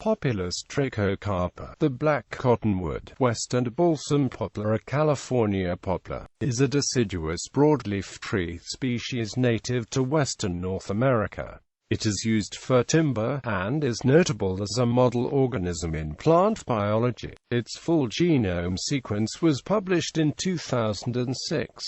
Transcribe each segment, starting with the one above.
Populus trichocarpa, the black cottonwood, western balsam-poplar. A California poplar is a deciduous broadleaf tree species native to western North America. It is used for timber, and is notable as a model organism in plant biology. Its full genome sequence was published in 2006.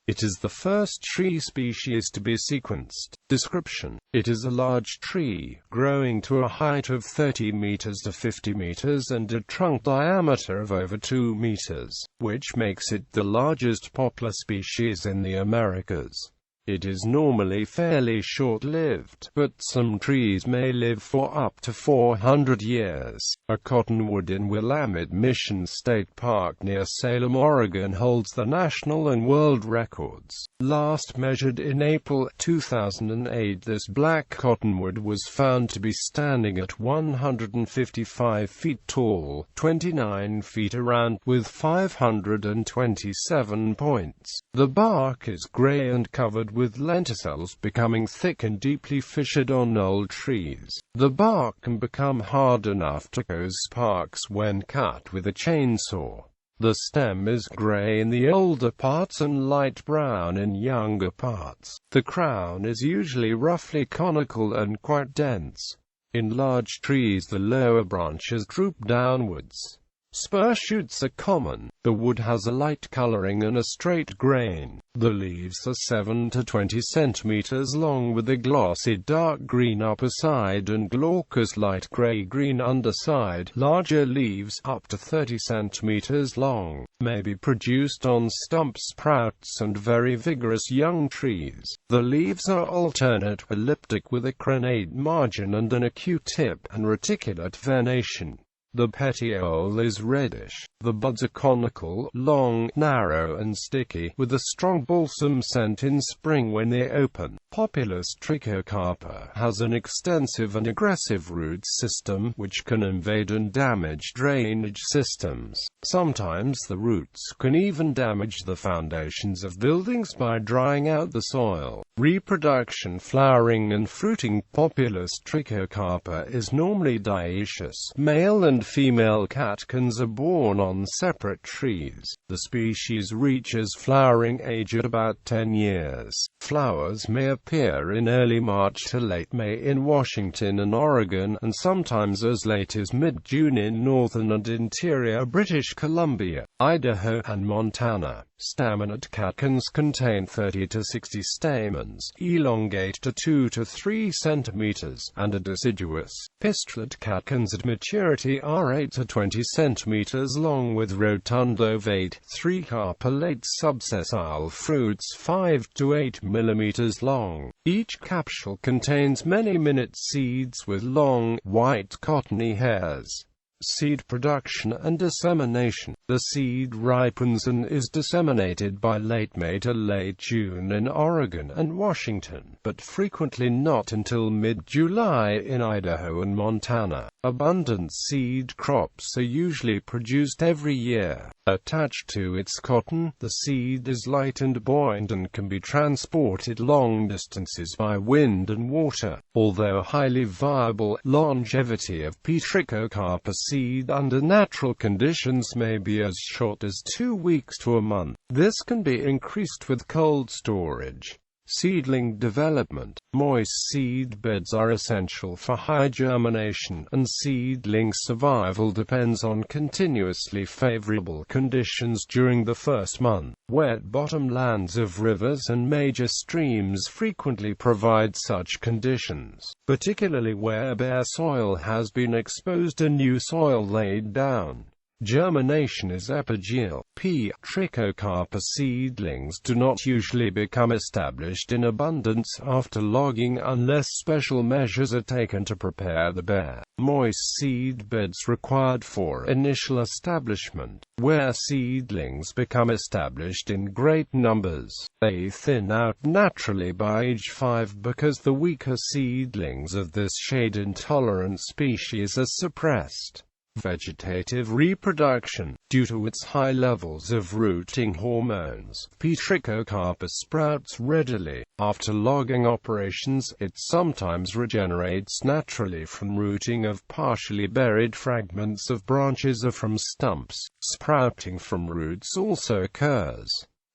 It is the first tree species to be sequenced. Description: it is a large tree, growing to a height of 30 meters to 50 meters and a trunk diameter of over 2 meters, which makes it the largest poplar species in the Americas. It is normally fairly short-lived, but some trees may live for up to 400 years. A cottonwood in Willamette Mission State Park near Salem, Oregon holds the national and world records. Last measured in April 2008, this black cottonwood was found to be standing at 155 feet tall, 29 feet around, with 527 points. The bark is gray and covered with lenticels, becoming thick and deeply fissured on old trees. The bark can become hard enough to cause sparks when cut with a chainsaw. The stem is gray in the older parts and light brown in younger parts. The crown is usually roughly conical and quite dense. In large trees, the lower branches droop downwards. Spur shoots are common. The wood has a light coloring and a straight grain. The leaves are 7 to 20 centimeters long with a glossy dark green upper side and glaucous light gray-green underside. Larger leaves, up to 30 centimeters long, may be produced on stump sprouts and very vigorous young trees. The leaves are alternate, elliptic with a crenate margin and an acute tip, and reticulate venation. The petiole is reddish. The buds are conical, long, narrow and sticky, with a strong balsam scent in spring when they open. Populus trichocarpa has an extensive and aggressive root system, which can invade and damage drainage systems. Sometimes the roots can even damage the foundations of buildings by drying out the soil. Reproduction, flowering and fruiting. Populus trichocarpa is normally dioecious. Male and female catkins are born on separate trees. The species reaches flowering age at about 10 years. Flowers may appear in early March to late May in Washington and Oregon, and sometimes as late as mid-June in northern and interior British Columbia, Idaho, and Montana. Staminate catkins contain 30 to 60 stamens, elongate to 2 to 3 centimeters, and are deciduous. Pistillate catkins at maturity are 8 to 20 centimeters long with rotund ovate, tricarpellate subsessile fruits 5 to 8 millimeters long. Each capsule contains many minute seeds with long, white cottony hairs. Seed production and dissemination. The seed ripens and is disseminated by late May to late June in Oregon and Washington, but frequently not until mid-July in Idaho and Montana. Abundant seed crops are usually produced every year. Attached to its cotton, the seed is light and buoyant and can be transported long distances by wind and water. Although highly viable, longevity of trichocarpa seed under natural conditions may be as short as 2 weeks to a month. This can be increased with cold storage. Seedling development. Moist seed beds are essential for high germination, and seedling survival depends on continuously favorable conditions during the first month. Wet bottomlands of rivers and major streams frequently provide such conditions, particularly where bare soil has been exposed and new soil laid down. Germination is epigeal. Trichocarpa seedlings do not usually become established in abundance after logging unless special measures are taken to prepare the bare, moist seed beds required for initial establishment. Where seedlings become established in great numbers, they thin out naturally by age 5 because the weaker seedlings of this shade-intolerant species are suppressed. Vegetative reproduction. Due to its high levels of rooting hormones, P. trichocarpa sprouts readily. After logging operations, it sometimes regenerates naturally from rooting of partially buried fragments of branches or from stumps. Sprouting from roots also occurs.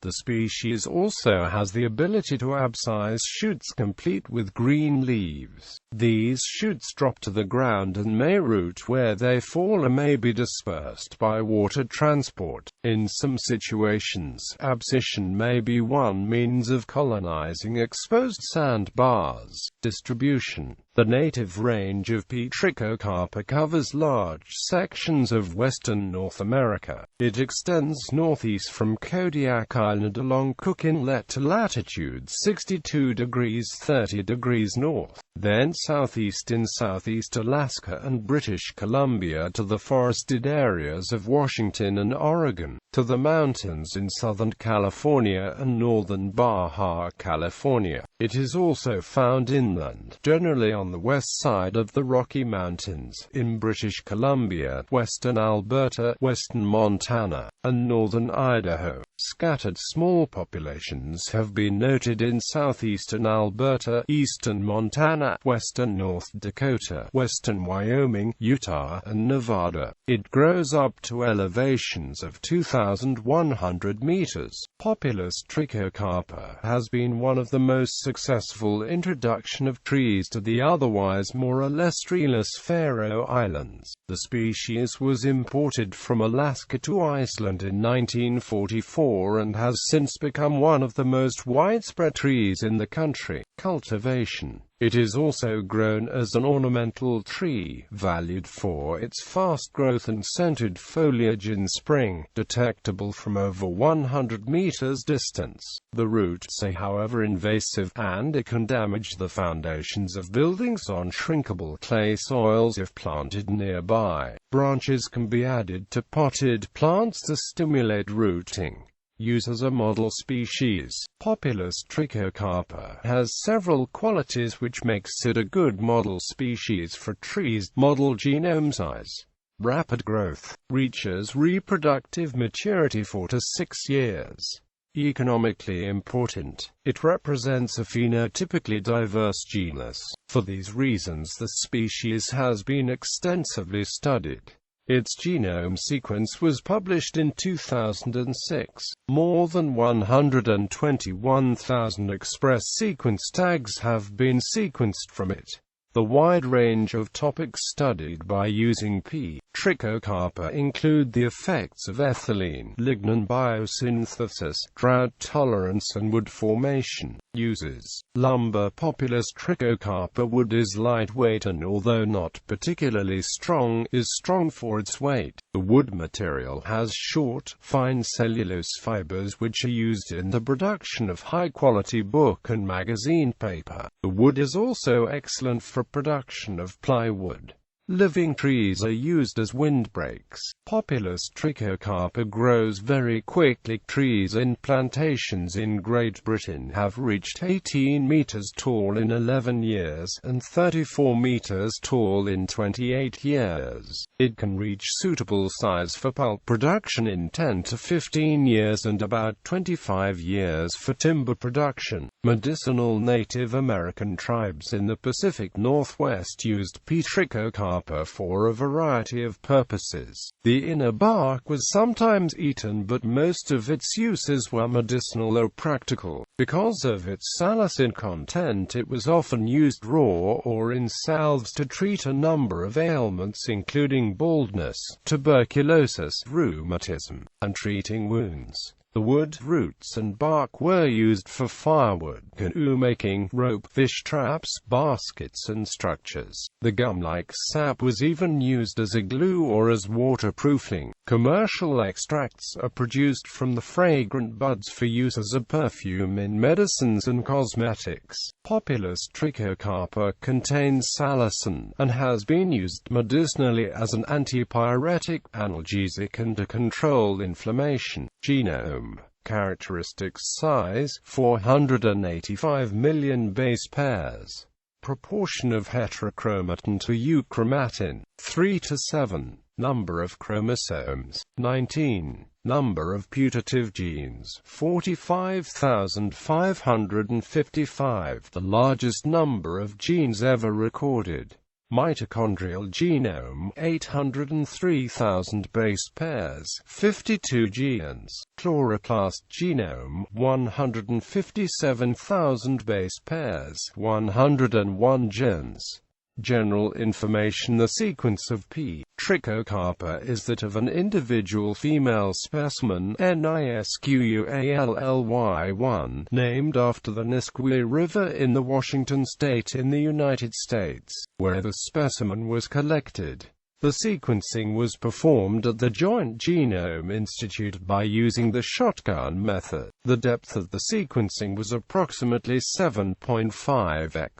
The species also has the ability to abscise shoots complete with green leaves. These shoots drop to the ground and may root where they fall or may be dispersed by water transport. In some situations, abscission may be one means of colonizing exposed sandbars. Distribution. The native range of P. trichocarpa covers large sections of western North America. It extends northeast from Kodiak Island along Cook Inlet to latitude 62 degrees 30 degrees north, then southeast in southeast Alaska and British Columbia to the forested areas of Washington and Oregon, to the mountains in southern California and northern Baja California. It is also found inland, generally on the west side of the Rocky Mountains, in British Columbia, western Alberta, western Montana, and northern Idaho. Scattered small populations have been noted in southeastern Alberta, eastern Montana, western North Dakota, western Wyoming, Utah, and Nevada. It grows up to elevations of 2,100 meters. Populus trichocarpa has been one of the most successful introduction of trees to the otherwise more or less treeless Faroe Islands. The species was imported from Alaska to Iceland in 1944 and has since become one of the most widespread trees in the country. Cultivation. It is also grown as an ornamental tree, valued for its fast growth and scented foliage in spring, detectable from over 100 meters distance. The roots are however invasive, and it can damage the foundations of buildings on shrinkable clay soils if planted nearby. Branches can be added to potted plants to stimulate rooting. Use as a model species. Populus trichocarpa has several qualities which makes it a good model species for trees. Model genome size. Rapid growth. Reaches reproductive maturity 4 to 6 years. Economically important. It represents a phenotypically diverse genus. For these reasons the species has been extensively studied. Its genome sequence was published in 2006. More than 121,000 express sequence tags have been sequenced from it. The wide range of topics studied by using P. trichocarpa include the effects of ethylene, lignin biosynthesis, drought tolerance and wood formation. Uses. Lumber. Populus trichocarpa wood is lightweight and, although not particularly strong, is strong for its weight. The wood material has short, fine cellulose fibers which are used in the production of high-quality book and magazine paper. The wood is also excellent for production of plywood. Living trees are used as windbreaks. Populus trichocarpa grows very quickly. Trees in plantations in Great Britain have reached 18 meters tall in 11 years, and 34 meters tall in 28 years. It can reach suitable size for pulp production in 10 to 15 years and about 25 years for timber production. Medicinal. Native American tribes in the Pacific Northwest used P. trichocarpa for a variety of purposes. The inner bark was sometimes eaten, but most of its uses were medicinal or practical. Because of its salicin content, it was often used raw or in salves to treat a number of ailments including baldness, tuberculosis, rheumatism, and treating wounds. The wood, roots and bark were used for firewood, canoe making, rope, fish traps, baskets and structures. The gum-like sap was even used as a glue or as waterproofing. Commercial extracts are produced from the fragrant buds for use as a perfume in medicines and cosmetics. Populus trichocarpa contains salicin, and has been used medicinally as an antipyretic, analgesic and to control inflammation. Genome. Characteristics. Size 485 million base pairs. Proportion of heterochromatin to euchromatin, 3 to 7. Number of chromosomes, 19. Number of putative genes, 45,555. The largest number of genes ever recorded. Mitochondrial genome, 803,000 base pairs, 52 genes. Chloroplast genome, 157,000 base pairs, 101 genes. General information. The sequence of P. trichocarpa is that of an individual female specimen, Nisqually1, named after the Nisqually River in the Washington state in the United States, where the specimen was collected. The sequencing was performed at the Joint Genome Institute by using the shotgun method. The depth of the sequencing was approximately 7.5x.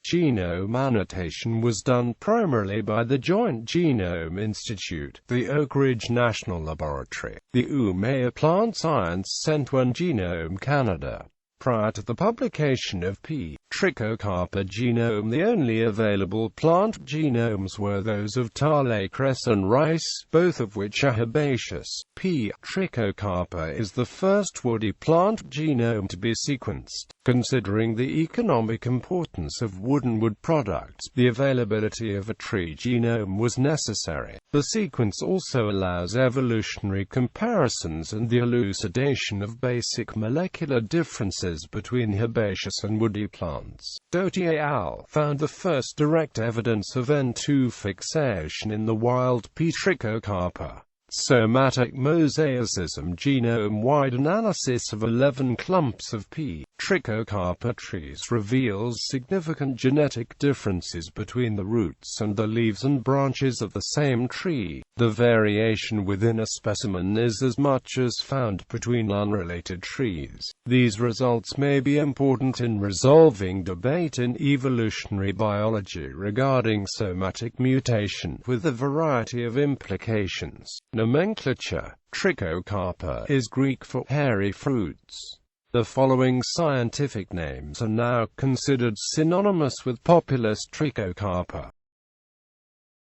Genome annotation was done primarily by the Joint Genome Institute, the Oak Ridge National Laboratory, the Umeå Plant Science Centre and Genome Canada. Prior to the publication of P. trichocarpa genome, the only available plant genomes were those of tale, cress and rice, both of which are herbaceous. P. trichocarpa is the first woody plant genome to be sequenced. Considering the economic importance of wood and wood products, the availability of a tree genome was necessary. The sequence also allows evolutionary comparisons and the elucidation of basic molecular differences between herbaceous and woody plants. Doty et al. Found the first direct evidence of N2 fixation in the wild P. trichocarpa. Somatic mosaicism. Genome-wide analysis of 11 clumps of P. trichocarpa trees reveals significant genetic differences between the roots and the leaves and branches of the same tree. The variation within a specimen is as much as found between unrelated trees. These results may be important in resolving debate in evolutionary biology regarding somatic mutation, with a variety of implications. Nomenclature. Trichocarpa is Greek for hairy fruits. The following scientific names are now considered synonymous with Populus trichocarpa.